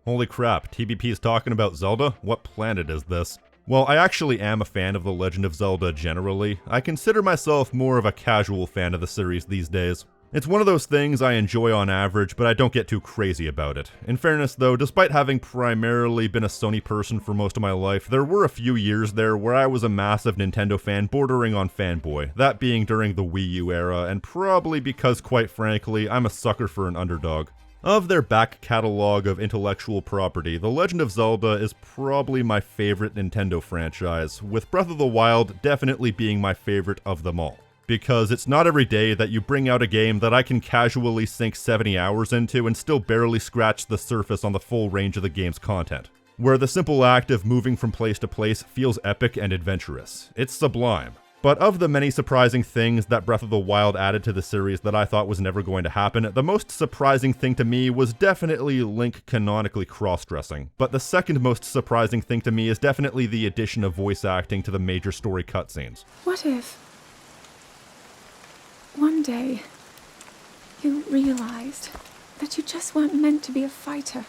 Holy crap, TBP's talking about Zelda? What planet is this? Well, I actually am a fan of The Legend of Zelda generally. I consider myself more of a casual fan of the series these days. It's one of those things I enjoy on average, but I don't get too crazy about it. In fairness though, despite having primarily been a Sony person for most of my life, there were a few years there where I was a massive Nintendo fan bordering on fanboy, that being during the Wii U era, and probably because, quite frankly, I'm a sucker for an underdog. Of their back catalog of intellectual property, The Legend of Zelda is probably my favorite Nintendo franchise, with Breath of the Wild definitely being my favorite of them all. Because it's not every day that you bring out a game that I can casually sink 70 hours into and still barely scratch the surface on the full range of the game's content. Where the simple act of moving from place to place feels epic and adventurous. It's sublime. But of the many surprising things that Breath of the Wild added to the series that I thought was never going to happen, the most surprising thing to me was definitely Link canonically cross-dressing. But the second most surprising thing to me is definitely the addition of voice acting to the major story cutscenes. What if one day you realized that you just weren't meant to be a fighter?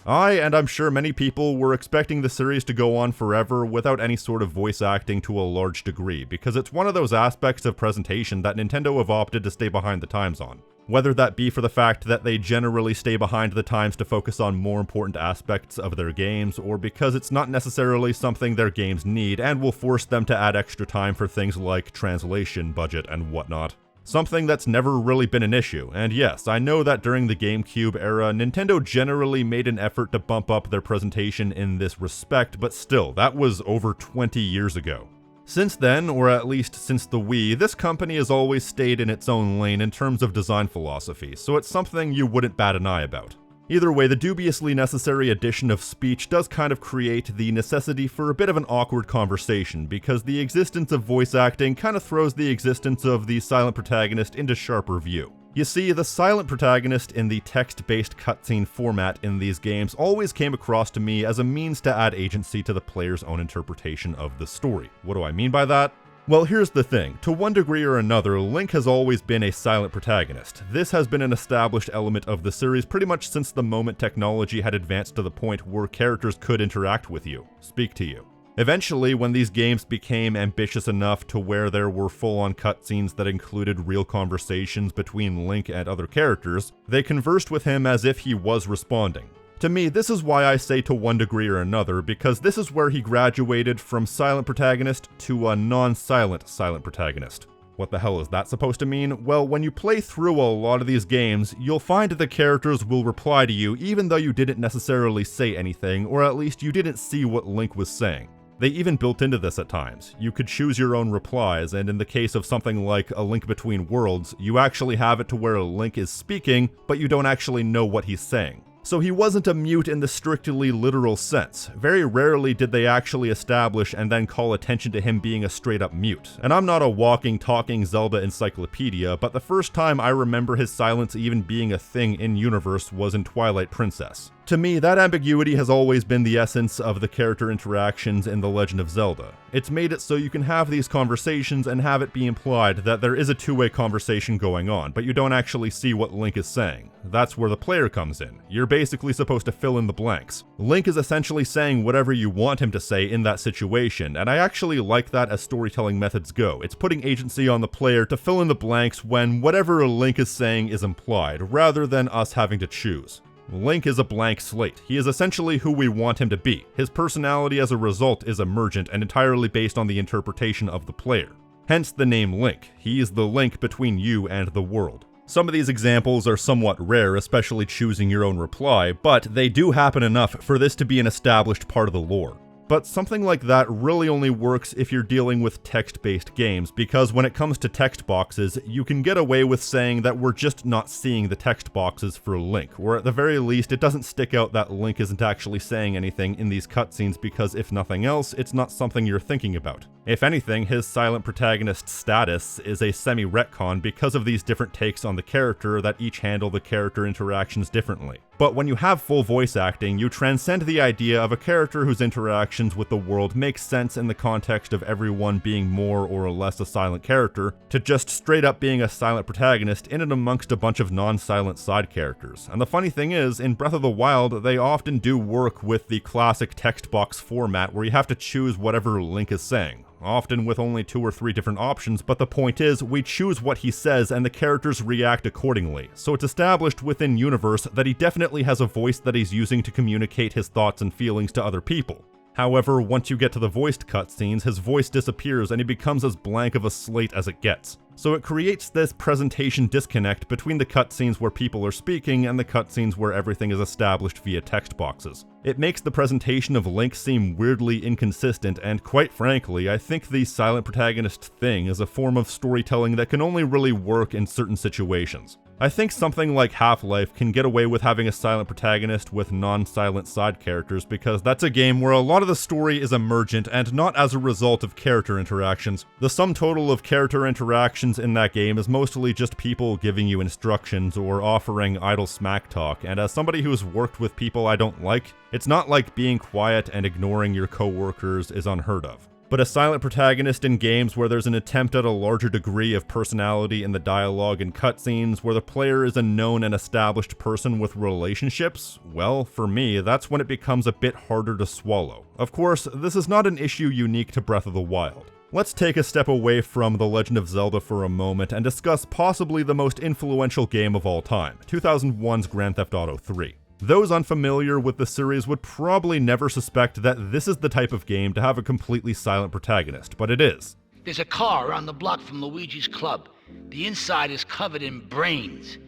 And I'm sure many people were expecting the series to go on forever without any sort of voice acting to a large degree, because it's one of those aspects of presentation that Nintendo have opted to stay behind the times on. Whether that be for the fact that they generally stay behind the times to focus on more important aspects of their games, or because it's not necessarily something their games need and will force them to add extra time for things like translation, budget, and whatnot. Something that's never really been an issue, and yes, I know that during the GameCube era, Nintendo generally made an effort to bump up their presentation in this respect, but still, that was over 20 years ago. Since then, or at least since the Wii, this company has always stayed in its own lane in terms of design philosophy, so it's something you wouldn't bat an eye about. Either way, the dubiously necessary addition of speech does kind of create the necessity for a bit of an awkward conversation, because the existence of voice acting kind of throws the existence of the silent protagonist into sharper view. You see, the silent protagonist in the text-based cutscene format in these games always came across to me as a means to add agency to the player's own interpretation of the story. What do I mean by that? Well, here's the thing. To one degree or another, Link has always been a silent protagonist. This has been an established element of the series pretty much since the moment technology had advanced to the point where characters could interact with you, speak to you. Eventually, when these games became ambitious enough to where there were full-on cutscenes that included real conversations between Link and other characters, they conversed with him as if he was responding. To me, this is why I say to one degree or another, because this is where he graduated from silent protagonist to a non-silent silent protagonist. What the hell is that supposed to mean? Well, when you play through a lot of these games, you'll find the characters will reply to you even though you didn't necessarily say anything, or at least you didn't see what Link was saying. They even built into this at times. You could choose your own replies, and in the case of something like A Link Between Worlds, you actually have it to where Link is speaking, but you don't actually know what he's saying. So he wasn't a mute in the strictly literal sense. Very rarely did they actually establish and then call attention to him being a straight-up mute. And I'm not a walking, talking Zelda encyclopedia, but the first time I remember his silence even being a thing in-universe was in Twilight Princess. To me, that ambiguity has always been the essence of the character interactions in The Legend of Zelda. It's made it so you can have these conversations and have it be implied that there is a two-way conversation going on, but you don't actually see what Link is saying. That's where the player comes in. You're basically supposed to fill in the blanks. Link is essentially saying whatever you want him to say in that situation, and I actually like that as storytelling methods go. It's putting agency on the player to fill in the blanks when whatever Link is saying is implied, rather than us having to choose. Link is a blank slate. He is essentially who we want him to be. His personality as a result is emergent and entirely based on the interpretation of the player. Hence the name Link. He is the link between you and the world. Some of these examples are somewhat rare, especially choosing your own reply, but they do happen enough for this to be an established part of the lore. But something like that really only works if you're dealing with text-based games, because when it comes to text boxes, you can get away with saying that we're just not seeing the text boxes for Link, or at the very least, it doesn't stick out that Link isn't actually saying anything in these cutscenes because if nothing else, it's not something you're thinking about. If anything, his silent protagonist status is a semi-retcon because of these different takes on the character that each handle the character interactions differently. But when you have full voice acting, you transcend the idea of a character whose interactions with the world make sense in the context of everyone being more or less a silent character, to just straight up being a silent protagonist in and amongst a bunch of non-silent side characters. And the funny thing is, in Breath of the Wild, they often do work with the classic text box format where you have to choose whatever Link is saying, often with only 2 or 3 different options, but the point is, we choose what he says and the characters react accordingly, so it's established within universe that he definitely has a voice that he's using to communicate his thoughts and feelings to other people. However, once you get to the voiced cutscenes, his voice disappears and he becomes as blank of a slate as it gets. So it creates this presentation disconnect between the cutscenes where people are speaking and the cutscenes where everything is established via text boxes. It makes the presentation of Link seem weirdly inconsistent, and quite frankly, I think the silent protagonist thing is a form of storytelling that can only really work in certain situations. I think something like Half-Life can get away with having a silent protagonist with non-silent side characters because that's a game where a lot of the story is emergent and not as a result of character interactions. The sum total of character interactions in that game is mostly just people giving you instructions or offering idle smack talk, and as somebody who's worked with people I don't like, it's not like being quiet and ignoring your coworkers is unheard of. But a silent protagonist in games where there's an attempt at a larger degree of personality in the dialogue and cutscenes, where the player is a known and established person with relationships, well, for me, that's when it becomes a bit harder to swallow. Of course, this is not an issue unique to Breath of the Wild. Let's take a step away from The Legend of Zelda for a moment and discuss possibly the most influential game of all time, 2001's Grand Theft Auto 3. Those unfamiliar with the series would probably never suspect that this is the type of game to have a completely silent protagonist, but it is. There's a car around the block from Luigi's club. The inside is covered in brains.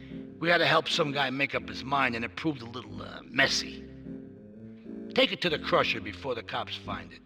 We had to help some guy make up his mind, and it proved a little messy. Take it to the crusher before the cops find it.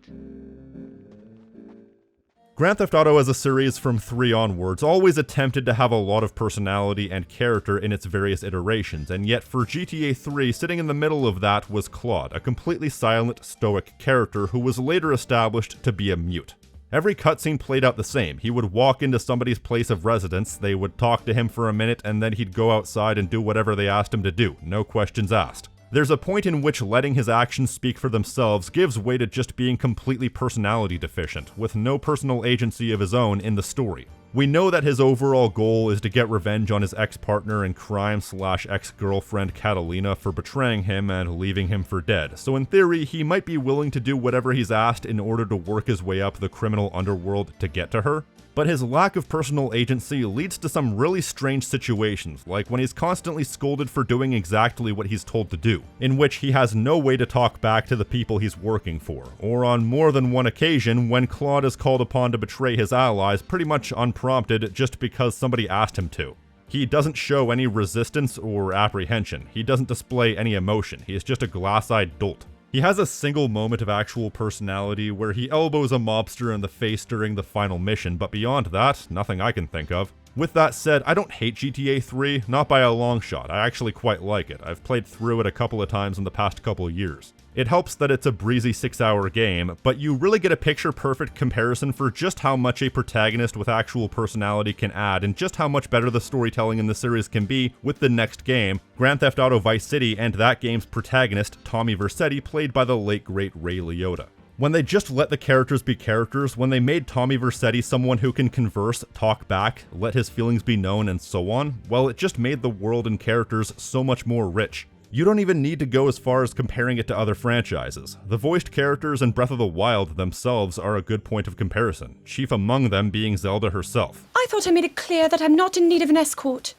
Grand Theft Auto as a series from 3 onwards always attempted to have a lot of personality and character in its various iterations, and yet for GTA 3, sitting in the middle of that was Claude, a completely silent, stoic character who was later established to be a mute. Every cutscene played out the same. He would walk into somebody's place of residence, they would talk to him for a minute, and then he'd go outside and do whatever they asked him to do, no questions asked. There's a point in which letting his actions speak for themselves gives way to just being completely personality deficient, with no personal agency of his own in the story. We know that his overall goal is to get revenge on his ex-partner in crime / ex-girlfriend Catalina for betraying him and leaving him for dead, so in theory he might be willing to do whatever he's asked in order to work his way up the criminal underworld to get to her. But his lack of personal agency leads to some really strange situations, like when he's constantly scolded for doing exactly what he's told to do, in which he has no way to talk back to the people he's working for, or on more than one occasion when Claude is called upon to betray his allies pretty much unprompted just because somebody asked him to. He doesn't show any resistance or apprehension, he doesn't display any emotion, he is just a glass-eyed dolt. He has a single moment of actual personality where he elbows a mobster in the face during the final mission, but beyond that, nothing I can think of. With that said, I don't hate GTA 3, not by a long shot, I actually quite like it. I've played through it a couple of times in the past couple of years. It helps that it's a breezy 6-hour game, but you really get a picture-perfect comparison for just how much a protagonist with actual personality can add and just how much better the storytelling in the series can be with the next game, Grand Theft Auto Vice City, and that game's protagonist, Tommy Vercetti, played by the late great Ray Liotta. When they just let the characters be characters, when they made Tommy Vercetti someone who can converse, talk back, let his feelings be known, and so on, well, it just made the world and characters so much more rich. You don't even need to go as far as comparing it to other franchises. The voiced characters in Breath of the Wild themselves are a good point of comparison, chief among them being Zelda herself. I thought I made it clear that I'm not in need of an escort.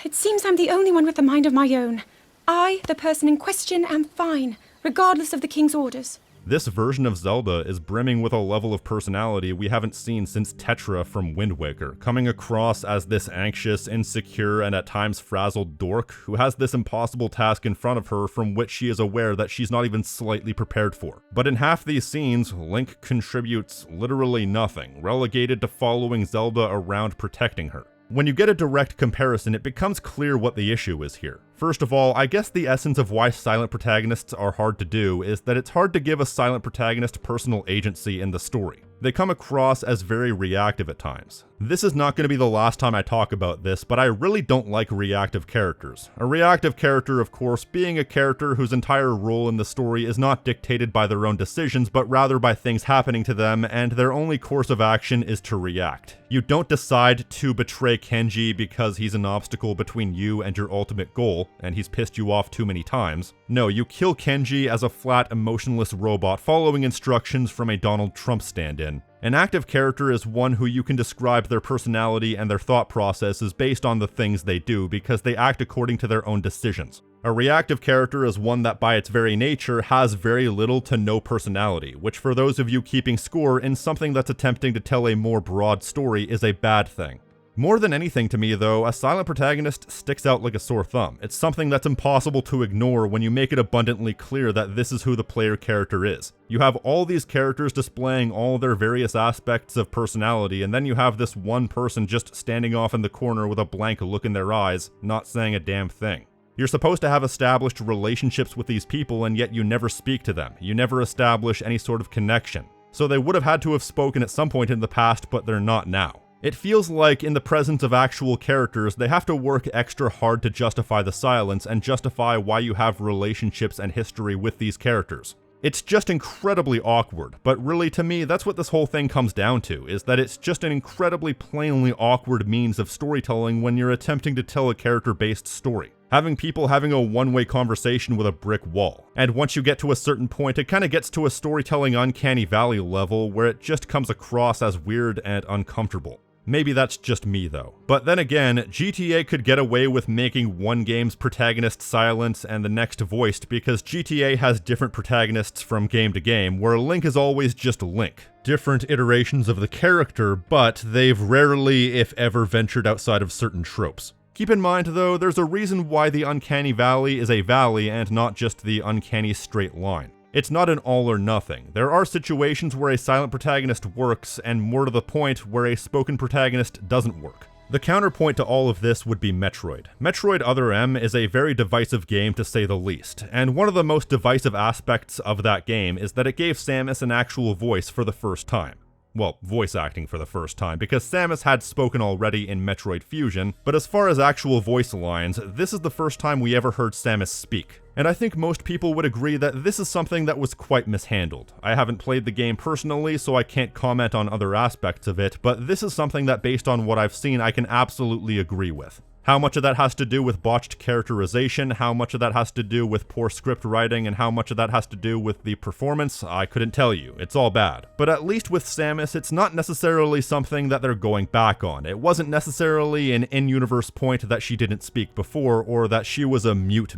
It seems I'm the only one with a mind of my own. I, the person in question, am fine, regardless of the king's orders. This version of Zelda is brimming with a level of personality we haven't seen since Tetra from Wind Waker, coming across as this anxious, insecure, and at times frazzled dork who has this impossible task in front of her from which she is aware that she's not even slightly prepared for. But in half these scenes, Link contributes literally nothing, relegated to following Zelda around protecting her. When you get a direct comparison, it becomes clear what the issue is here. First of all, I guess the essence of why silent protagonists are hard to do is that it's hard to give a silent protagonist personal agency in the story. They come across as very reactive at times. This is not going to be the last time I talk about this, but I really don't like reactive characters. A reactive character, of course, being a character whose entire role in the story is not dictated by their own decisions, but rather by things happening to them, and their only course of action is to react. You don't decide to betray Kenji because he's an obstacle between you and your ultimate goal, and he's pissed you off too many times. No, you kill Kenji as a flat, emotionless robot following instructions from a Donald Trump stand-in. An active character is one who you can describe their personality and their thought processes based on the things they do because they act according to their own decisions. A reactive character is one that by its very nature has very little to no personality, which for those of you keeping score in something that's attempting to tell a more broad story is a bad thing. More than anything to me though, a silent protagonist sticks out like a sore thumb. It's something that's impossible to ignore when you make it abundantly clear that this is who the player character is. You have all these characters displaying all their various aspects of personality, and then you have this one person just standing off in the corner with a blank look in their eyes, not saying a damn thing. You're supposed to have established relationships with these people, and yet you never speak to them. You never establish any sort of connection. So they would have had to have spoken at some point in the past, but they're not now. It feels like in the presence of actual characters, they have to work extra hard to justify the silence and justify why you have relationships and history with these characters. It's just incredibly awkward, but really to me that's what this whole thing comes down to, is that it's just an incredibly plainly awkward means of storytelling when you're attempting to tell a character-based story. Having people having a one-way conversation with a brick wall. And once you get to a certain point, it kind of gets to a storytelling uncanny valley level where it just comes across as weird and uncomfortable. Maybe that's just me though. But then again, GTA could get away with making one game's protagonist silent and the next voiced because GTA has different protagonists from game to game, where Link is always just Link. Different iterations of the character, but they've rarely, if ever, ventured outside of certain tropes. Keep in mind though, there's a reason why the Uncanny Valley is a valley and not just the uncanny straight line. It's not an all or nothing. There are situations where a silent protagonist works, and more to the point, where a spoken protagonist doesn't work. The counterpoint to all of this would be Metroid. Metroid Other M is a very divisive game to say the least, and one of the most divisive aspects of that game is that it gave Samus an actual voice for the first time. Well, voice acting for the first time, because Samus had spoken already in Metroid Fusion, but as far as actual voice lines, this is the first time we ever heard Samus speak. And I think most people would agree that this is something that was quite mishandled. I haven't played the game personally, so I can't comment on other aspects of it, but this is something that based on what I've seen, I can absolutely agree with. How much of that has to do with botched characterization, how much of that has to do with poor script writing, and how much of that has to do with the performance, I couldn't tell you. It's all bad. But at least with Samus, it's not necessarily something that they're going back on. It wasn't necessarily an in-universe point that she didn't speak before, or that she was a mute.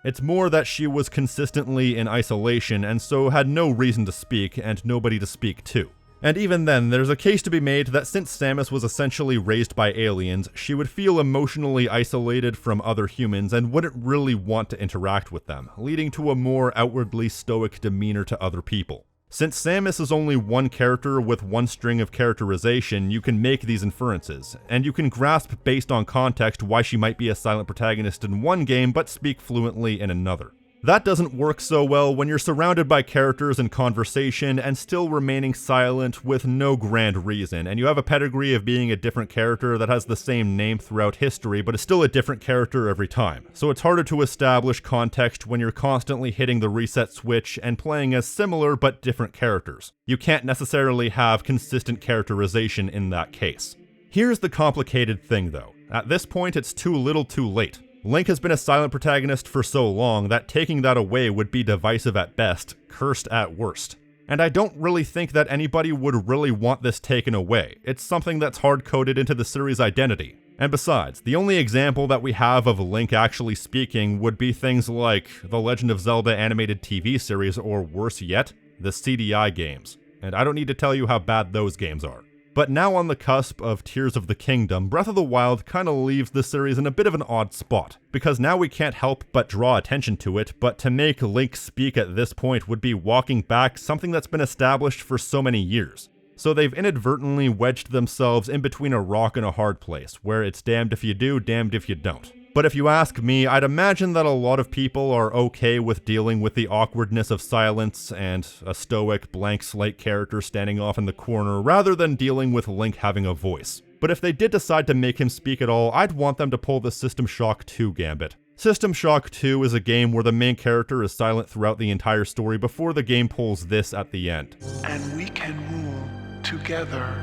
It's more that she was consistently in isolation, and so had no reason to speak, and nobody to speak to. And even then, there's a case to be made that since Samus was essentially raised by aliens, she would feel emotionally isolated from other humans and wouldn't really want to interact with them, leading to a more outwardly stoic demeanor to other people. Since Samus is only one character with one string of characterization, you can make these inferences, and you can grasp based on context why she might be a silent protagonist in one game but speak fluently in another. That doesn't work so well when you're surrounded by characters and conversation and still remaining silent with no grand reason, and you have a pedigree of being a different character that has the same name throughout history but is still a different character every time. So it's harder to establish context when you're constantly hitting the reset switch and playing as similar but different characters. You can't necessarily have consistent characterization in that case. Here's the complicated thing though. At this point, it's too little too late. Link has been a silent protagonist for so long that taking that away would be divisive at best, cursed at worst. And I don't really think that anybody would really want this taken away. It's something that's hard-coded into the series' identity. And besides, the only example that we have of Link actually speaking would be things like the Legend of Zelda animated TV series, or worse yet, the CDI games. And I don't need to tell you how bad those games are. But now on the cusp of Tears of the Kingdom, Breath of the Wild kinda leaves the series in a bit of an odd spot, because now we can't help but draw attention to it, but to make Link speak at this point would be walking back something that's been established for so many years. So they've inadvertently wedged themselves in between a rock and a hard place, where it's damned if you do, damned if you don't. But if you ask me, I'd imagine that a lot of people are okay with dealing with the awkwardness of silence and a stoic, blank slate character standing off in the corner rather than dealing with Link having a voice. But if they did decide to make him speak at all, I'd want them to pull the System Shock 2 gambit. System Shock 2 is a game where the main character is silent throughout the entire story before the game pulls this at the end. And we can rule together.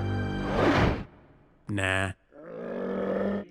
Nah.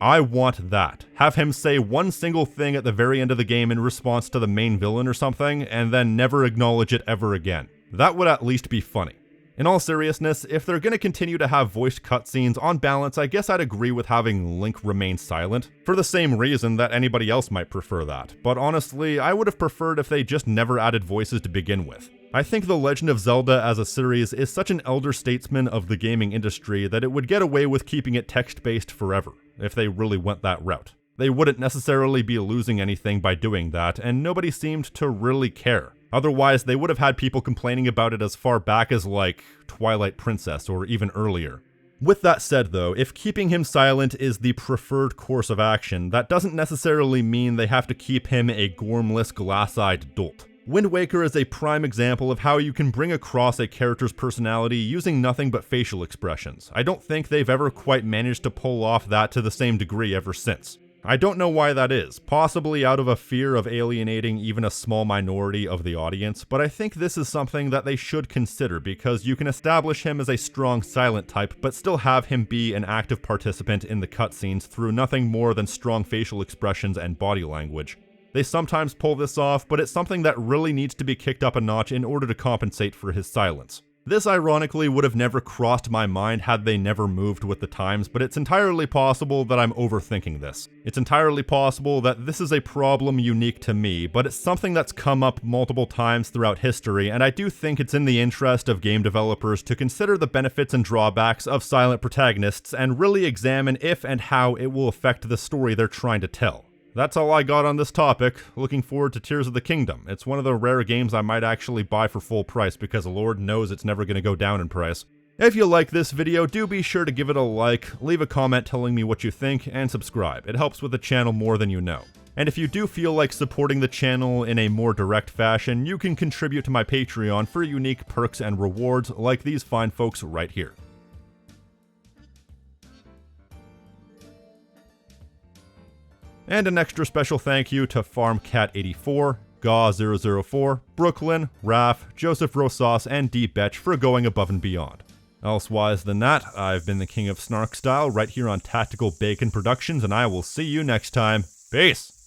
I want that. Have him say one single thing at the very end of the game in response to the main villain or something, and then never acknowledge it ever again. That would at least be funny. In all seriousness, if they're going to continue to have voiced cutscenes, on balance, I guess I'd agree with having Link remain silent, for the same reason that anybody else might prefer that. But honestly, I would have preferred if they just never added voices to begin with. I think The Legend of Zelda as a series is such an elder statesman of the gaming industry that it would get away with keeping it text-based forever, if they really went that route. They wouldn't necessarily be losing anything by doing that, and nobody seemed to really care. Otherwise, they would have had people complaining about it as far back as, like, Twilight Princess or even earlier. With that said though, if keeping him silent is the preferred course of action, that doesn't necessarily mean they have to keep him a gormless, glass-eyed dolt. Wind Waker is a prime example of how you can bring across a character's personality using nothing but facial expressions. I don't think they've ever quite managed to pull off that to the same degree ever since. I don't know why that is, possibly out of a fear of alienating even a small minority of the audience, but I think this is something that they should consider because you can establish him as a strong silent type, but still have him be an active participant in the cutscenes through nothing more than strong facial expressions and body language. They sometimes pull this off, but it's something that really needs to be kicked up a notch in order to compensate for his silence. This ironically would have never crossed my mind had they never moved with the times, but it's entirely possible that I'm overthinking this. It's entirely possible that this is a problem unique to me, but it's something that's come up multiple times throughout history, and I do think it's in the interest of game developers to consider the benefits and drawbacks of silent protagonists and really examine if and how it will affect the story they're trying to tell. That's all I got on this topic. Looking forward to Tears of the Kingdom. It's one of the rare games I might actually buy for full price because Lord knows it's never going to go down in price. If you like this video, do be sure to give it a like, leave a comment telling me what you think, and subscribe. It helps with the channel more than you know. And if you do feel like supporting the channel in a more direct fashion, you can contribute to my Patreon for unique perks and rewards like these fine folks right here. And an extra special thank you to FarmCat84, Gaw004, Brooklyn, Raaf, Joseph Rosas, and Bettch for going above and beyond. Elsewise than that, I've been the King of Snark Style right here on Tactical Bacon Productions, and I will see you next time. Peace!